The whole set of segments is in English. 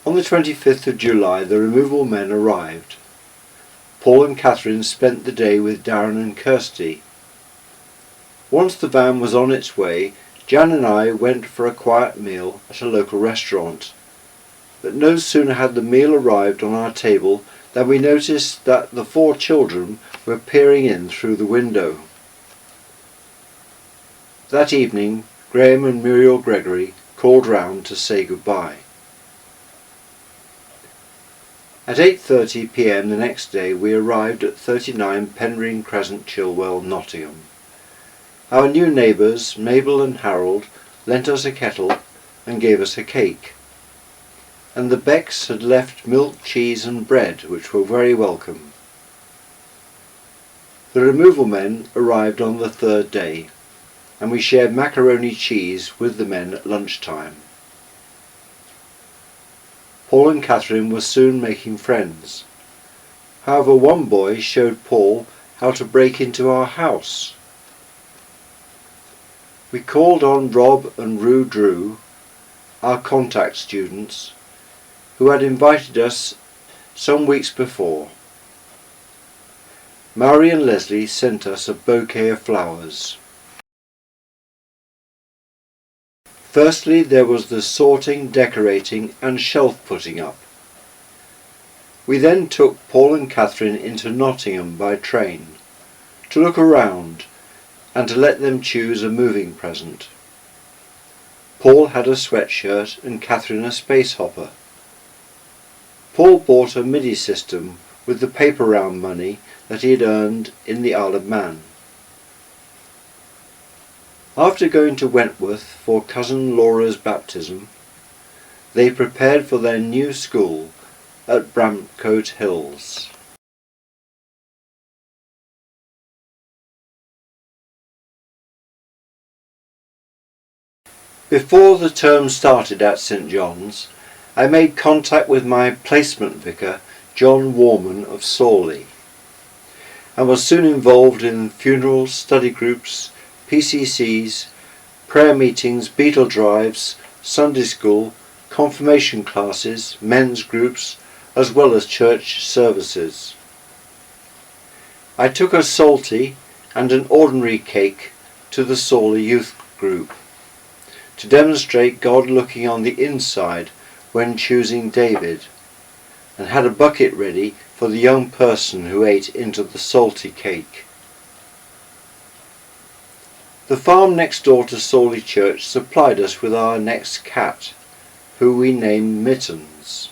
On the 25th of July the removal men arrived. Paul and Catherine spent the day with Darren and Kirsty. Once the van was on its way, Jan and I went for a quiet meal at a local restaurant. But no sooner had the meal arrived on our table than we noticed that the 4 children were peering in through the window. That evening, Graham and Muriel Gregory called round to say goodbye. At 8:30 p.m. the next day we arrived at 39 Penryn Crescent, Chilwell, Nottingham. Our new neighbours, Mabel and Harold, lent us a kettle and gave us a cake. And the Becks had left milk, cheese and bread, which were very welcome. The removal men arrived on the 3rd day, and we shared macaroni cheese with the men at lunchtime. Paul and Catherine were soon making friends. However, one boy showed Paul how to break into our house. We called on Rob and Rue Drew, our contact students, who had invited us some weeks before. Mary and Leslie sent us a bouquet of flowers. Firstly, there was the sorting, decorating and shelf putting up. We then took Paul and Catherine into Nottingham by train to look around and to let them choose a moving present. Paul had a sweatshirt and Catherine a space hopper. Paul bought a MIDI system with the paper round money that he had earned in the Isle of Man. After going to Wentworth for cousin Laura's baptism, they prepared for their new school at Bramcote Hills. Before the term started at St John's, I made contact with my placement vicar, John Warman of Sawley, and was soon involved in funerals, study groups, PCCs, prayer meetings, beetle drives, Sunday school, confirmation classes, men's groups, as well as church services. I took a salty and an ordinary cake to the Sawley youth group to demonstrate God looking on the inside when choosing David, and had a bucket ready for the young person who ate into the salty cake. The farm next door to Sawley Church supplied us with our next cat, who we named Mittens.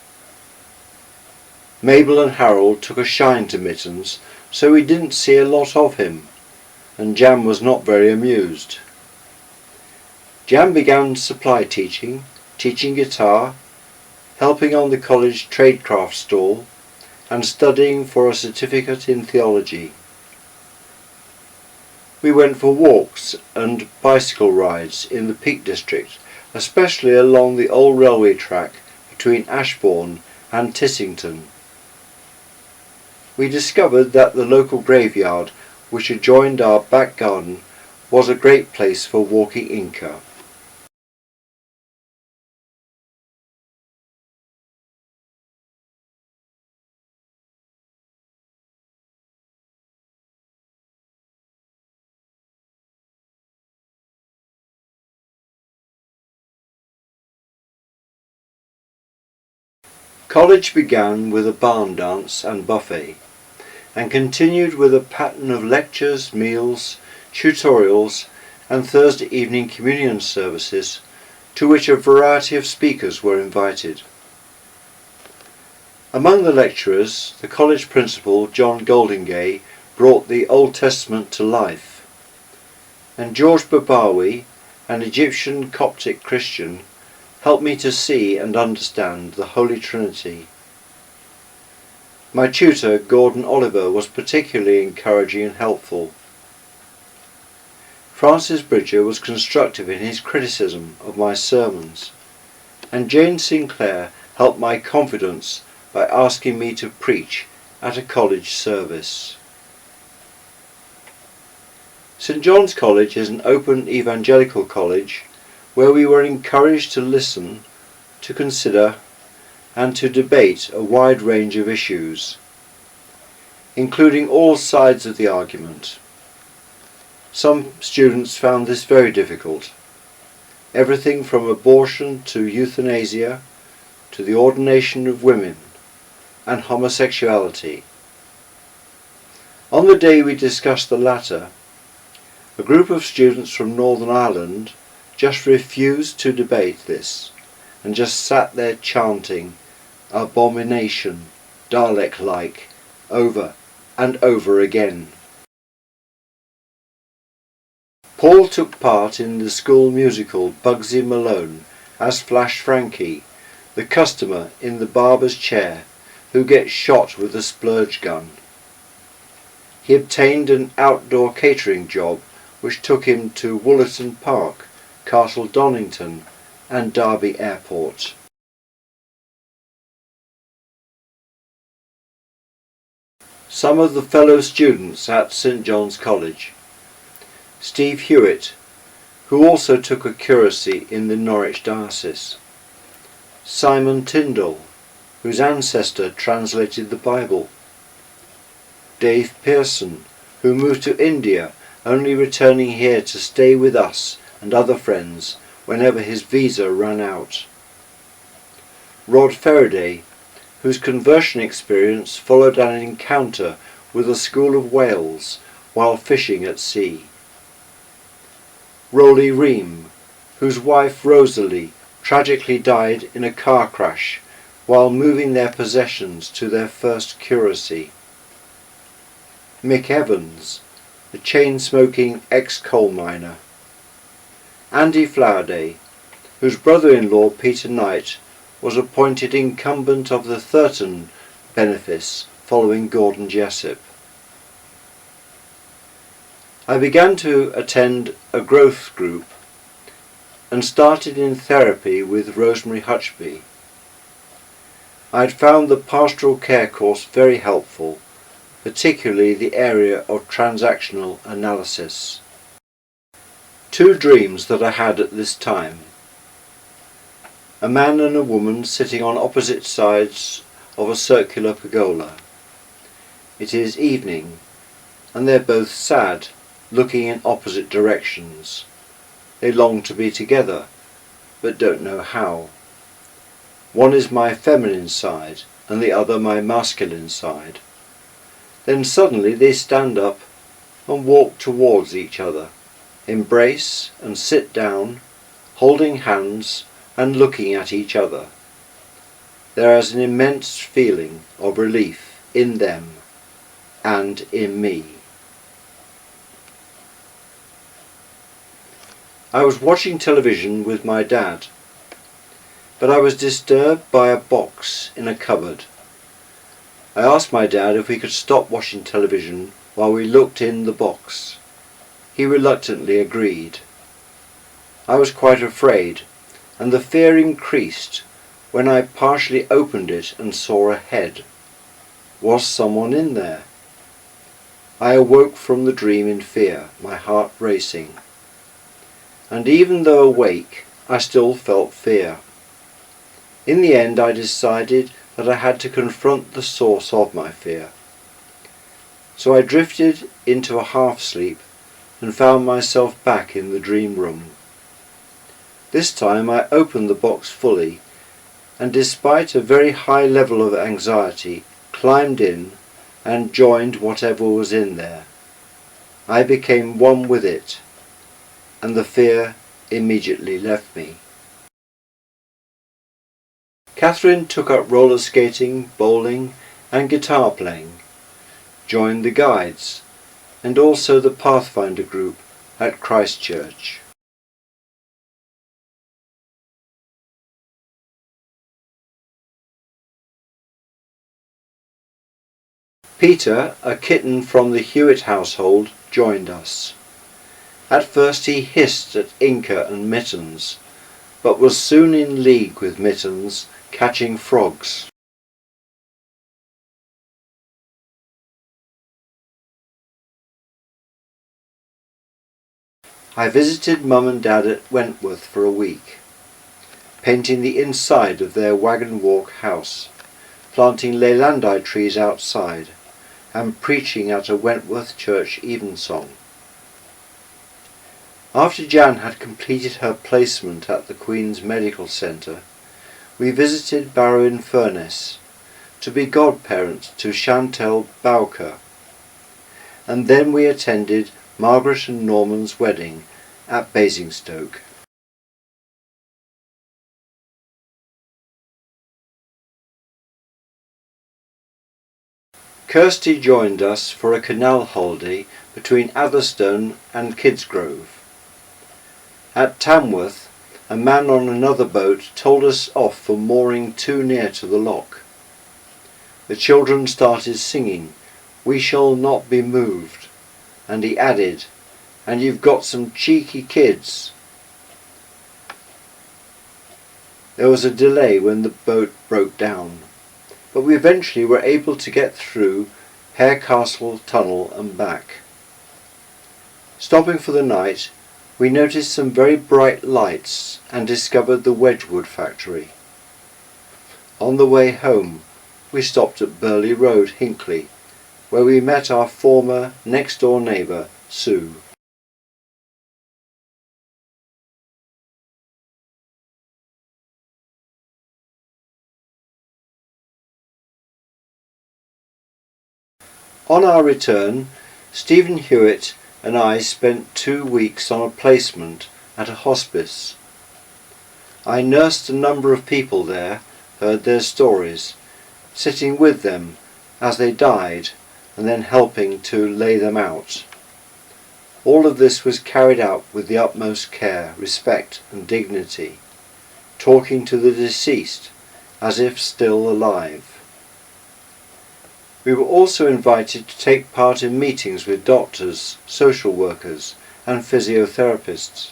Mabel and Harold took a shine to Mittens, so we didn't see a lot of him, and Jan was not very amused. Jan began supply teaching, teaching guitar, helping on the college tradecraft stall, and studying for a certificate in theology. We went for walks and bicycle rides in the Peak District, especially along the old railway track between Ashbourne and Tissington. We discovered that the local graveyard, which adjoined our back garden, was a great place for walking Inca. College began with a barn dance and buffet, and continued with a pattern of lectures, meals, tutorials and Thursday evening communion services, to which a variety of speakers were invited. Among the lecturers, the college principal, John Goldingay, brought the Old Testament to life, and George Babawi, an Egyptian Coptic Christian, helped me to see and understand the Holy Trinity. My tutor, Gordon Oliver, was particularly encouraging and helpful. Francis Bridger was constructive in his criticism of my sermons, and Jane Sinclair helped my confidence by asking me to preach at a college service. St John's College is an open evangelical college where we were encouraged to listen, to consider and to debate a wide range of issues, including all sides of the argument. Some students found this very difficult. Everything from abortion to euthanasia to the ordination of women and homosexuality. On the day we discussed the latter, a group of students from Northern Ireland just refused to debate this and just sat there chanting "abomination," Dalek-like, over and over again. Paul took part in the school musical Bugsy Malone as Flash Frankie, the customer in the barber's chair who gets shot with a splurge gun. He obtained an outdoor catering job which took him to Woollerton Park, Castle Donington and Derby Airport. Some of the fellow students at St John's College. Steve Hewitt, who also took a curacy in the Norwich diocese. Simon Tyndall, whose ancestor translated the Bible. Dave Pearson, who moved to India, only returning here to stay with us and other friends whenever his visa ran out. Rod Faraday, whose conversion experience followed an encounter with a school of whales while fishing at sea. Rolly Ream, whose wife Rosalie tragically died in a car crash while moving their possessions to their first curacy. Mick Evans, a chain-smoking ex-coal miner. Andy Flowerday, whose brother-in-law Peter Knight was appointed incumbent of the Thurton benefice following Gordon Jessup. I began to attend a growth group and started in therapy with Rosemary Hutchby. I had found the pastoral care course very helpful, particularly the area of transactional analysis. Two dreams that I had at this time. A man and a woman sitting on opposite sides of a circular pergola. It is evening, and they're both sad, looking in opposite directions. They long to be together, but don't know how. One is my feminine side, and the other my masculine side. Then suddenly they stand up and walk towards each other, embrace and sit down, holding hands and looking at each other. There is an immense feeling of relief in them and in me. I was watching television with my dad, but I was disturbed by a box in a cupboard. I asked my dad if we could stop watching television while we looked in the box. He reluctantly agreed. I was quite afraid, and the fear increased when I partially opened it and saw a head. Was someone in there? I awoke from the dream in fear, my heart racing. And even though awake, I still felt fear. In the end, I decided that I had to confront the source of my fear. So I drifted into a half-sleep and found myself back in the dream room. This time I opened the box fully, and despite a very high level of anxiety, climbed in and joined whatever was in there. I became one with it, and the fear immediately left me. Catherine took up roller skating, bowling and guitar playing, joined the guides and also the Pathfinder group at Christchurch. Peter, a kitten from the Hewitt household, joined us. At first he hissed at Inca and Mittens, but was soon in league with Mittens, catching frogs. I visited Mum and Dad at Wentworth for a week. painting the inside of their wagon walk house, planting leylandi trees outside, and preaching at a Wentworth Church evensong. After Jan had completed her placement at the Queen's Medical Centre, we visited Barrow-in-Furness to be godparents to Chantal Bowker, and then we attended Margaret and Norman's wedding at Basingstoke. Kirsty joined us for a canal holiday between Atherstone and Kidsgrove. At Tamworth, a man on another boat told us off for mooring too near to the loch. The children started singing, "We shall not be moved," and he added, "And you've got some cheeky kids." There was a delay when the boat broke down, but we eventually were able to get through Harecastle Tunnel and back. Stopping for the night, we noticed some very bright lights and discovered the Wedgwood factory. On the way home, we stopped at Burley Road, Hinckley, where we met our former next-door neighbour, Sue. On our return, Stephen Hewitt and I spent 2 weeks on a placement at a hospice. I nursed a number of people there, heard their stories, sitting with them as they died and then helping to lay them out. All of this was carried out with the utmost care, respect and dignity, talking to the deceased as if still alive. We were also invited to take part in meetings with doctors, social workers and physiotherapists.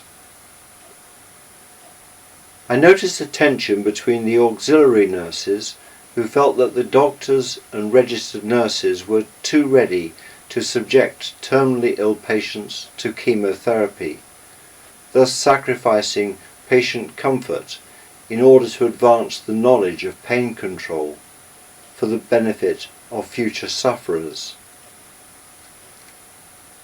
I noticed a tension between the auxiliary nurses, who felt that the doctors and registered nurses were too ready to subject terminally ill patients to chemotherapy, thus sacrificing patient comfort in order to advance the knowledge of pain control for the benefit of future sufferers.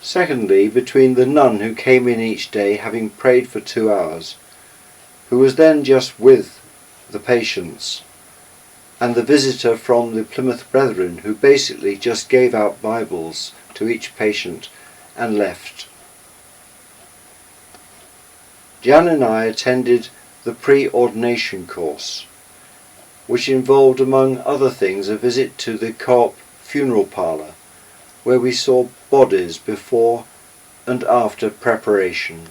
Secondly, between the nun who came in each day having prayed for 2 hours, who was then just with the patients, and the visitor from the Plymouth Brethren who basically just gave out Bibles to each patient and left. Jan and I attended the pre-ordination course, which involved among other things a visit to the Co-op funeral parlour, where we saw bodies before and after preparation.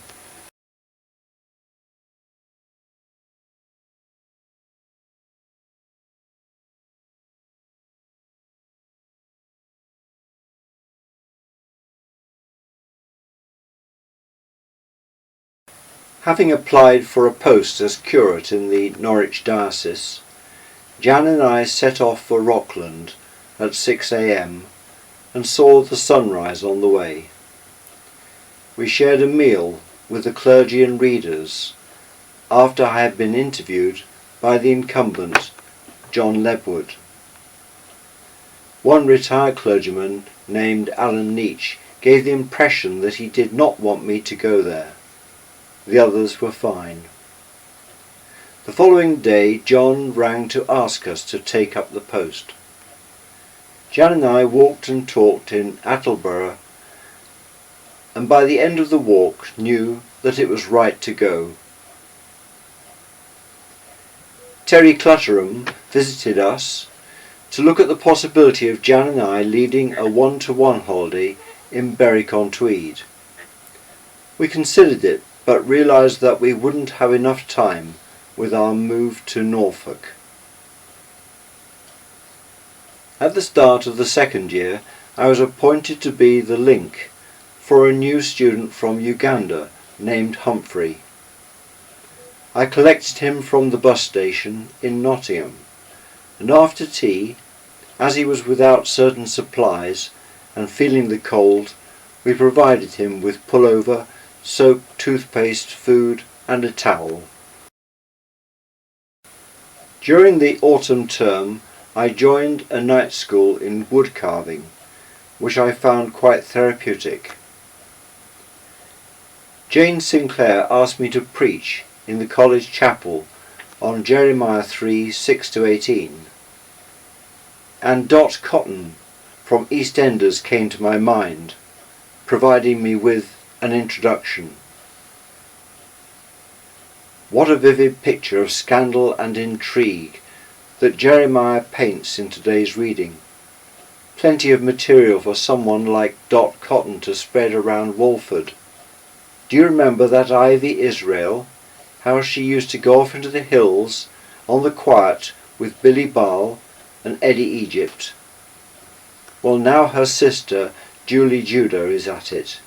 Having applied for a post as curate in the Norwich diocese, Jan and I set off for Rockland at 6 a.m. and saw the sunrise on the way. We shared a meal with the clergy and readers after I had been interviewed by the incumbent, John Lebwood. One retired clergyman named Alan Neach gave the impression that he did not want me to go there. The others were fine. The following day, John rang to ask us to take up the post. Jan and I walked and talked in Attleborough, and by the end of the walk knew that it was right to go. Terry Clutterham visited us to look at the possibility of Jan and I leading a one-to-one holiday in Berwick-on-Tweed. We considered it, but realised that we wouldn't have enough time with our move to Norfolk. At the start of the second year, I was appointed to be the link for a new student from Uganda named Humphrey. I collected him from the bus station in Nottingham, and after tea, as he was without certain supplies and feeling the cold, we provided him with pullover, soap, toothpaste, food and a towel. During the autumn term, I joined a night school in wood carving, which I found quite therapeutic. Jane Sinclair asked me to preach in the college chapel on Jeremiah 3, 6-18. And Dot Cotton from EastEnders came to my mind, providing me with an introduction. What a vivid picture of scandal and intrigue that Jeremiah paints in today's reading. Plenty of material for someone like Dot Cotton to spread around Walford. Do you remember that Ivy Israel? How she used to go off into the hills on the quiet with Billy Baal and Eddie Egypt? Well, now her sister Julie Judah is at it.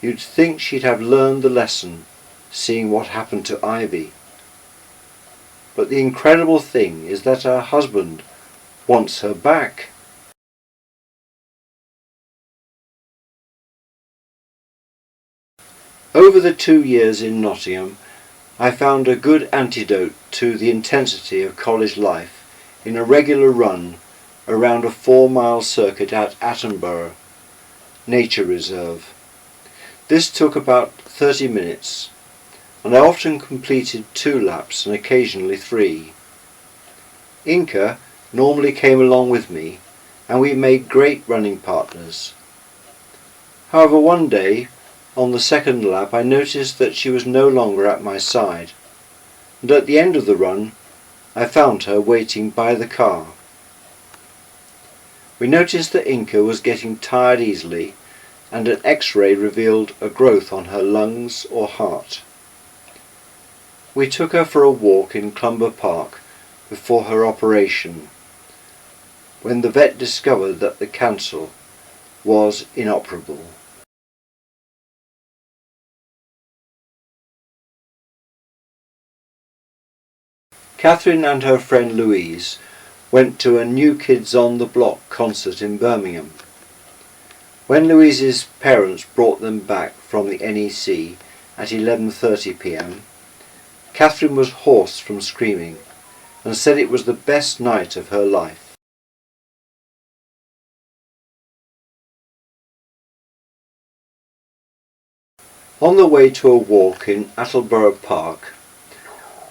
You'd think she'd have learned the lesson, seeing what happened to Ivy. But the incredible thing is that her husband wants her back. Over the 2 years in Nottingham, I found a good antidote to the intensity of college life in a regular run around a 4-mile circuit at Attenborough Nature Reserve. This took about 30 minutes, and I often completed 2 laps and occasionally 3. Inca normally came along with me, and we made great running partners. However, one day, on the 2nd lap, I noticed that she was no longer at my side, and at the end of the run I found her waiting by the car. We noticed that Inca was getting tired easily, and an X-ray revealed a growth on her lungs or heart. We took her for a walk in Clumber Park before her operation, when the vet discovered that the cancer was inoperable. Catherine and her friend Louise went to a New Kids on the Block concert in Birmingham. When Louise's parents brought them back from the NEC at 11:30 p.m, Catherine was hoarse from screaming and said it was the best night of her life. On the way to a walk in Attleborough Park,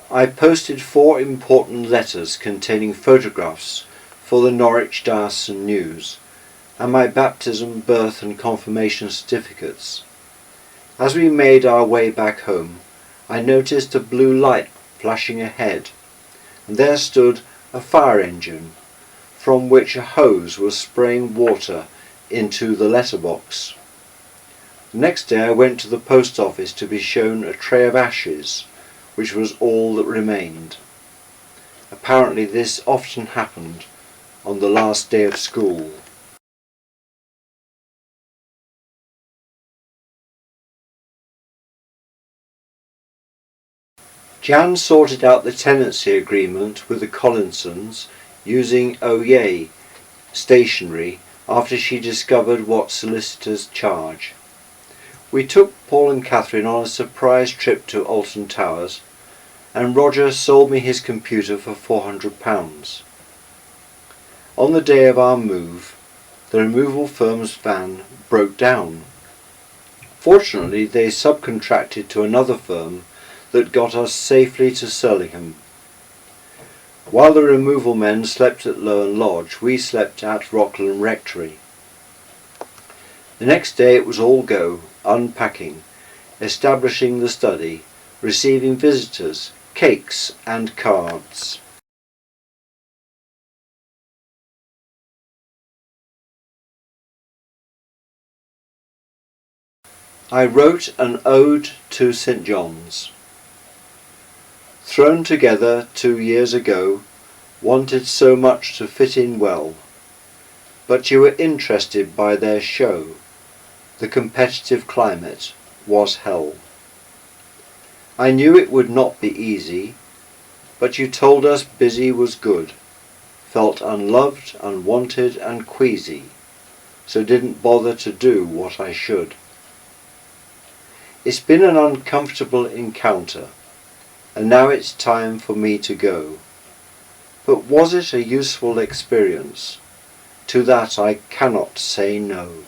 I posted 4 important letters containing photographs for the Norwich Diocesan News and my baptism, birth and confirmation certificates. As we made our way back home, I noticed a blue light flashing ahead, and there stood a fire engine from which a hose was spraying water into the letterbox. The next day I went to the post office to be shown a tray of ashes, which was all that remained. Apparently this often happened on the last day of school. Jan sorted out the tenancy agreement with the Collinsons using Oye stationery after she discovered what solicitors charge. We took Paul and Catherine on a surprise trip to Alton Towers, and Roger sold me his computer for £400. On the day of our move, the removal firm's van broke down. Fortunately, they subcontracted to another firm that got us safely to Surlingham. While the removal men slept at Lowen Lodge, we slept at Rockland Rectory. The next day it was all go, unpacking, establishing the study, receiving visitors, cakes and cards. I wrote an ode to St. John's. Thrown together 2 years ago, wanted so much to fit in well, but you were interested by their show. The competitive climate was hell. I knew it would not be easy, but you told us busy was good, felt unloved, unwanted and queasy, so didn't bother to do what I should. It's been an uncomfortable encounter, and now it's time for me to go. But was it a useful experience? To that I cannot say no.